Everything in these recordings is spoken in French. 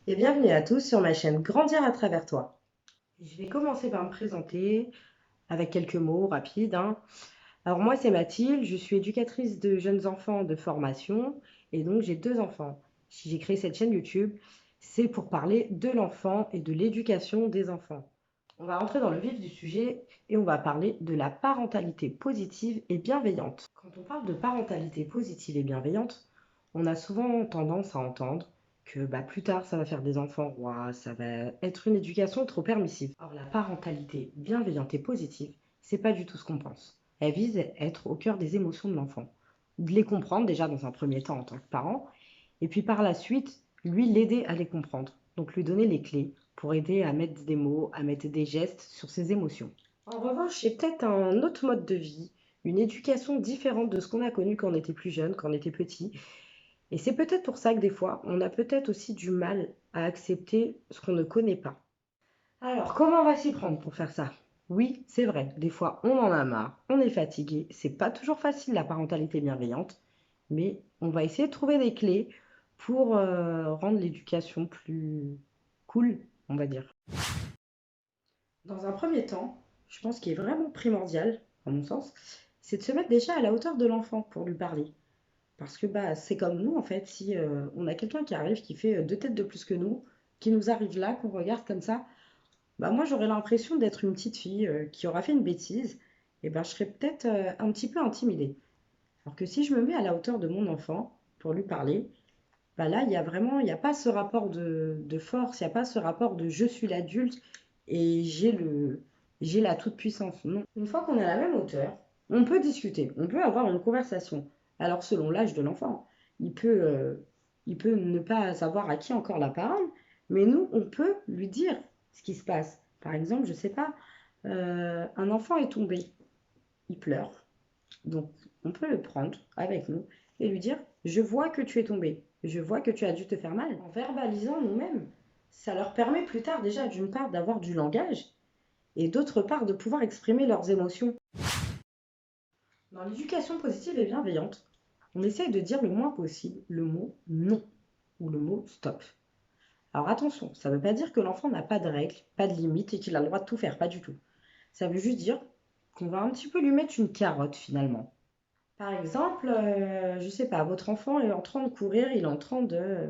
Et bienvenue à tous sur ma chaîne Grandir à travers toi. Je vais commencer par me présenter avec quelques mots rapides, hein. Alors moi c'est Mathilde, je suis éducatrice de jeunes enfants de formation et donc j'ai deux enfants. Si j'ai créé cette chaîne YouTube, c'est pour parler de l'enfant et de l'éducation des enfants. On va rentrer dans le vif du sujet et on va parler de la parentalité positive et bienveillante. Quand on parle de parentalité positive et bienveillante, on a souvent tendance à entendre que plus tard ça va faire des enfants rois, ça va être une éducation trop permissive. Or la parentalité bienveillante et positive, c'est pas du tout ce qu'on pense. Elle vise à être au cœur des émotions de l'enfant, de les comprendre déjà dans un premier temps en tant que parent, et puis par la suite, lui l'aider à les comprendre, donc lui donner les clés pour aider à mettre des mots, à mettre des gestes sur ses émotions. En revanche, j'ai peut-être un autre mode de vie, une éducation différente de ce qu'on a connu quand on était plus jeune, quand on était petit. Et c'est peut-être pour ça que des fois, on a peut-être aussi du mal à accepter ce qu'on ne connaît pas. Alors, comment on va s'y prendre pour faire ça? Oui, c'est vrai, des fois on en a marre, on est fatigué, c'est pas toujours facile la parentalité bienveillante, mais on va essayer de trouver des clés pour rendre l'éducation plus cool, on va dire. Dans un premier temps, je pense qu'il est vraiment primordial, à mon sens, c'est de se mettre déjà à la hauteur de l'enfant pour lui parler. Parce que c'est comme nous, en fait, si on a quelqu'un qui arrive, qui fait deux têtes de plus que nous, qui nous arrive là, qu'on regarde comme ça, moi j'aurais l'impression d'être une petite fille qui aura fait une bêtise, et je serais peut-être un petit peu intimidée. Alors que si je me mets à la hauteur de mon enfant pour lui parler, là il y a vraiment, il n'y a pas ce rapport de force, il n'y a pas ce rapport de je suis l'adulte et j'ai la toute-puissance. Non. Une fois qu'on est à la même hauteur, on peut discuter, on peut avoir une conversation. Alors selon l'âge de l'enfant, il peut, euh, il peut ne pas savoir à qui encore la parole, mais nous, on peut lui dire ce qui se passe. Par exemple, je ne sais pas, un enfant est tombé, il pleure, donc on peut le prendre avec nous et lui dire, je vois que tu es tombé, je vois que tu as dû te faire mal. En verbalisant nous-mêmes, ça leur permet plus tard déjà d'une part d'avoir du langage et d'autre part de pouvoir exprimer leurs émotions. Dans l'éducation positive et bienveillante, on essaye de dire le moins possible le mot non ou le mot stop. Alors attention, ça ne veut pas dire que l'enfant n'a pas de règles, pas de limites et qu'il a le droit de tout faire, pas du tout. Ça veut juste dire qu'on va un petit peu lui mettre une carotte finalement. Par exemple, je sais pas, votre enfant est en train de courir, il est en train de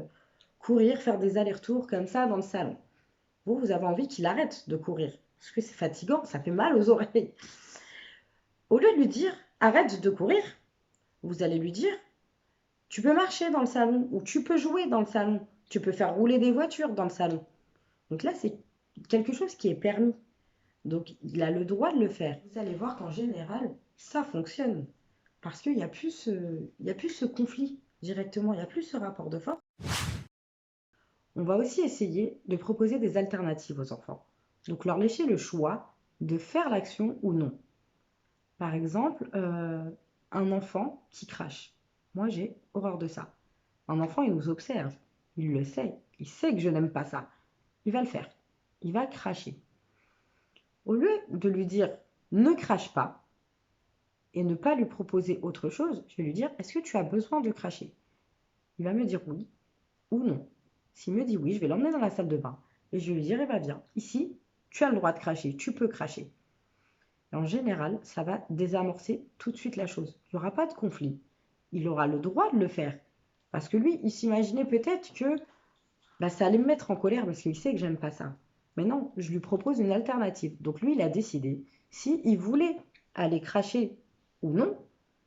courir, faire des allers-retours comme ça dans le salon. Vous avez envie qu'il arrête de courir, parce que c'est fatigant, ça fait mal aux oreilles. Au lieu de lui dire arrête de courir, vous allez lui dire tu peux marcher dans le salon ou tu peux jouer dans le salon, tu peux faire rouler des voitures dans le salon. Donc là, c'est quelque chose qui est permis. Donc il a le droit de le faire. Vous allez voir qu'en général, ça fonctionne. Parce qu'il n'y a plus il y a plus ce conflit directement, il n'y a plus ce rapport de force. On va aussi essayer de proposer des alternatives aux enfants. Donc leur laisser le choix de faire l'action ou non. Par exemple, un enfant qui crache. Moi, j'ai horreur de ça. Un enfant, il nous observe. Il le sait. Il sait que je n'aime pas ça. Il va le faire. Il va cracher. Au lieu de lui dire ne crache pas et ne pas lui proposer autre chose, je vais lui dire est-ce que tu as besoin de cracher? Il va me dire oui ou non. S'il me dit oui, je vais l'emmener dans la salle de bain et je vais lui dire eh bien, viens, ici, tu as le droit de cracher, tu peux cracher. Et en général, ça va désamorcer tout de suite la chose. Il n'y aura pas de conflit. Il aura le droit de le faire. Parce que lui, il s'imaginait peut-être que ça allait me mettre en colère parce qu'il sait que j'aime pas ça. Mais non, je lui propose une alternative. Donc lui, il a décidé s'il voulait aller cracher ou non.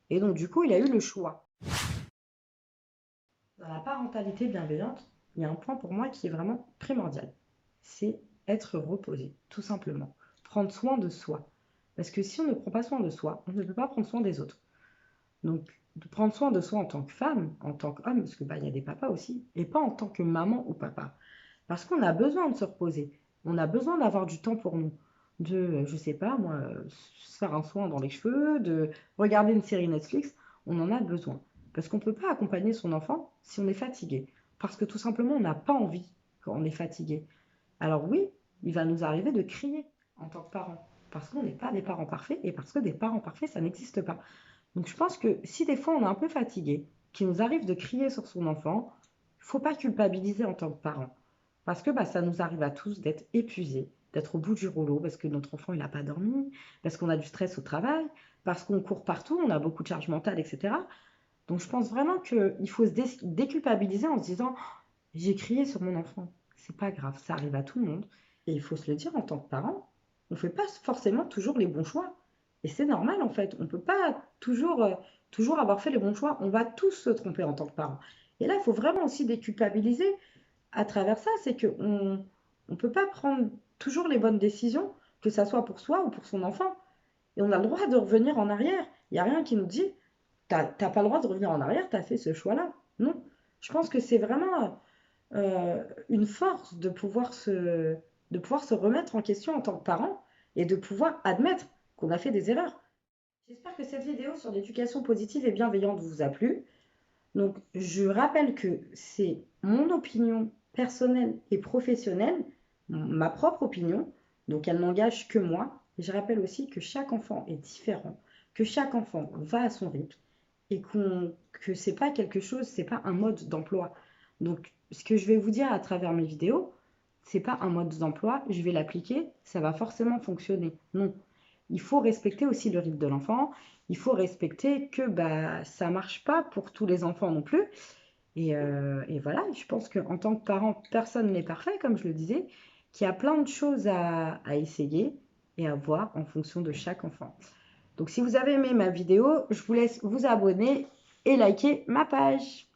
Et donc du coup, il a eu le choix. Dans la parentalité bienveillante, il y a un point pour moi qui est vraiment primordial. C'est être reposé, tout simplement. Prendre soin de soi. Parce que si on ne prend pas soin de soi, on ne peut pas prendre soin des autres. Donc, de prendre soin de soi en tant que femme, en tant qu'homme, parce que il y a des papas aussi, et pas en tant que maman ou papa. Parce qu'on a besoin de se reposer. On a besoin d'avoir du temps pour nous. De, je sais pas, moi, se faire un soin dans les cheveux, de regarder une série Netflix. On en a besoin. Parce qu'on ne peut pas accompagner son enfant si on est fatigué. Parce que tout simplement, on n'a pas envie quand on est fatigué. Alors oui, il va nous arriver de crier en tant que parents. Parce qu'on n'est pas des parents parfaits et parce que des parents parfaits, ça n'existe pas. Donc je pense que si des fois on est un peu fatigué, qu'il nous arrive de crier sur son enfant, il ne faut pas culpabiliser en tant que parent. Parce que bah, ça nous arrive à tous d'être épuisés, d'être au bout du rouleau parce que notre enfant il n'a pas dormi, parce qu'on a du stress au travail, parce qu'on court partout, on a beaucoup de charge mentale, etc. Donc je pense vraiment qu'il faut se déculpabiliser en se disant j'ai crié sur mon enfant. C'est pas grave, ça arrive à tout le monde. Et il faut se le dire en tant que parent, on ne fait pas forcément toujours les bons choix. Et c'est normal en fait. On ne peut pas toujours avoir fait les bons choix. On va tous se tromper en tant que parents. Et là, il faut vraiment aussi déculpabiliser à travers ça. C'est qu'on ne peut pas prendre toujours les bonnes décisions, que ça soit pour soi ou pour son enfant. Et on a le droit de revenir en arrière. Il n'y a rien qui nous dit, t'as pas le droit de revenir en arrière, tu as fait ce choix-là. Non. Je pense que c'est vraiment une force de pouvoir se remettre en question en tant que parent et de pouvoir admettre qu'on a fait des erreurs. J'espère que cette vidéo sur l'éducation positive et bienveillante vous a plu. Donc, je rappelle que c'est mon opinion personnelle et professionnelle, ma propre opinion, donc elle n'engage que moi. Et je rappelle aussi que chaque enfant est différent, que chaque enfant va à son rythme et que c'est pas quelque chose, c'est pas un mode d'emploi. Donc, ce que je vais vous dire à travers mes vidéos, c'est pas un mode d'emploi, je vais l'appliquer, ça va forcément fonctionner. Non, il faut respecter aussi le rythme de l'enfant. Il faut respecter que bah, ça ne marche pas pour tous les enfants non plus. Et voilà, je pense qu'en tant que parent, personne n'est parfait, comme je le disais, qu'il y a plein de choses à essayer et à voir en fonction de chaque enfant. Donc si vous avez aimé ma vidéo, je vous laisse vous abonner et liker ma page.